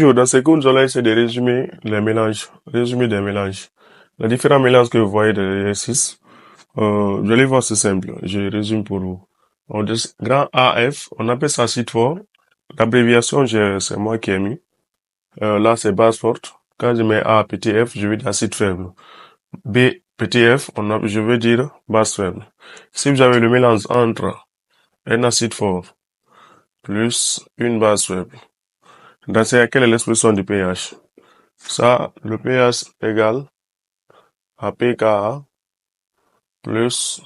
Dans ce cours, nous allons essayer de résumer les mélanges, résumer des mélanges. Les différents mélanges que vous voyez de l'exercice, je les vois, c'est simple. Je résume pour vous. Grand AF, on appelle ça acide fort. L'abréviation, c'est moi qui ai mis. Là, c'est base forte. Quand je mets A, petit f, je veux dire acide faible. B, petit f, je veux dire base faible. Si vous avez le mélange entre un acide fort plus une base faible, dans ce cas, quelle est l'expression du pH? Ça, le pH égale à pKa plus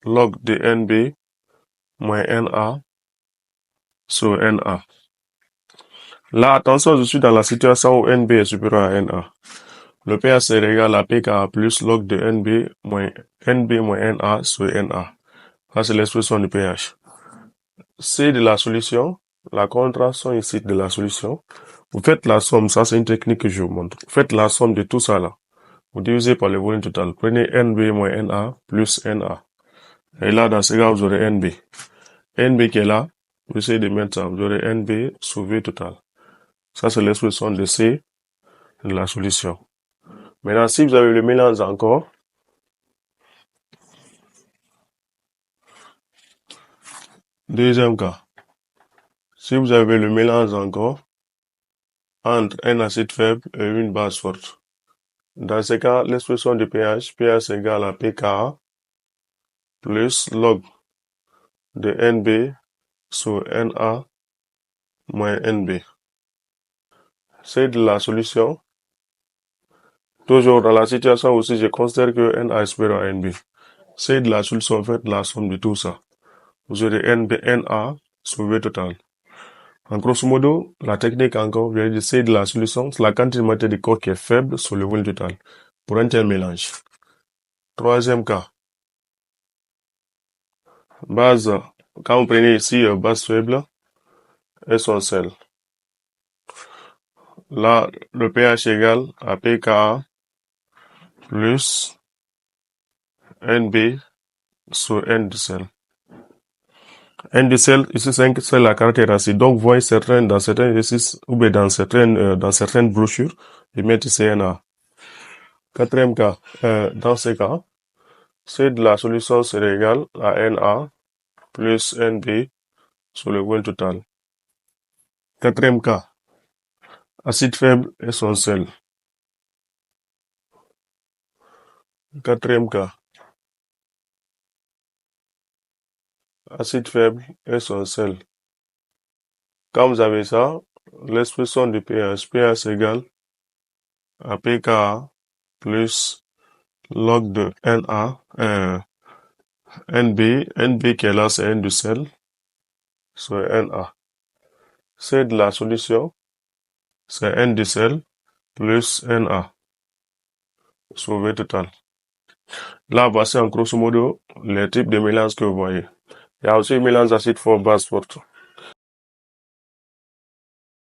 log de NB moins Na sur Na. Là, attention, je suis dans la situation où NB est supérieur à Na. Le pH c'est égal à pKa plus log de NB moins Na sur Na. Ça, c'est l'expression du pH. C'est de la solution, la contraction ici de la solution. Vous faites la somme, ça c'est une technique que je vous montre. Vous faites la somme de tout ça là. Vous divisez par le volume total. Prenez NB moins Na plus Na. Et là, dans ce cas, vous aurez NB. NB qui est là, vous essayez de mettre ça, vous aurez NB sur V total. Ça, c'est l'expression de C de la solution. Maintenant, si vous avez le mélange encore, deuxième cas, si vous avez le mélange encore entre un acide faible et une base forte, dans ce cas, l'expression de pH est égal à pKa plus log de NB sur Na moins NB. C'est de la solution. Toujours dans la situation aussi, je considère que Na est supérieur à NB. C'est de la solution, faites la somme de tout ça. Vous aurez Na sur V total. En grosso modo, la technique encore, c'est de la solution, c'est la quantité de matière de corps qui est faible sur le volume total. Pour un tel mélange. Troisième cas. Base, quand vous prenez ici base faible et son sel. Là, le pH égale à pKa plus NB sur N du sel. N du sel, ici c'est sel à caractère acide. Donc, vous voyez dans certains exercices, ou bien dans certaines brochures, ils mettent ici Na. Quatrième cas, dans ce cas, c'est de la solution serait égale à Na plus NB sur le volume total. Quatrième cas, acide faible et son sel. Quatrième cas, acide faible et son sel. Quand vous avez ça, l'expression du pH égale à pKa plus log de Na, NB qui est là, c'est N du sel, sur Na. C'est de la solution, c'est N du sel plus Na sur V total. Là, voici en grosso modo les types de mélanges que vous voyez. Il y a aussi le mélange acide fort base forte.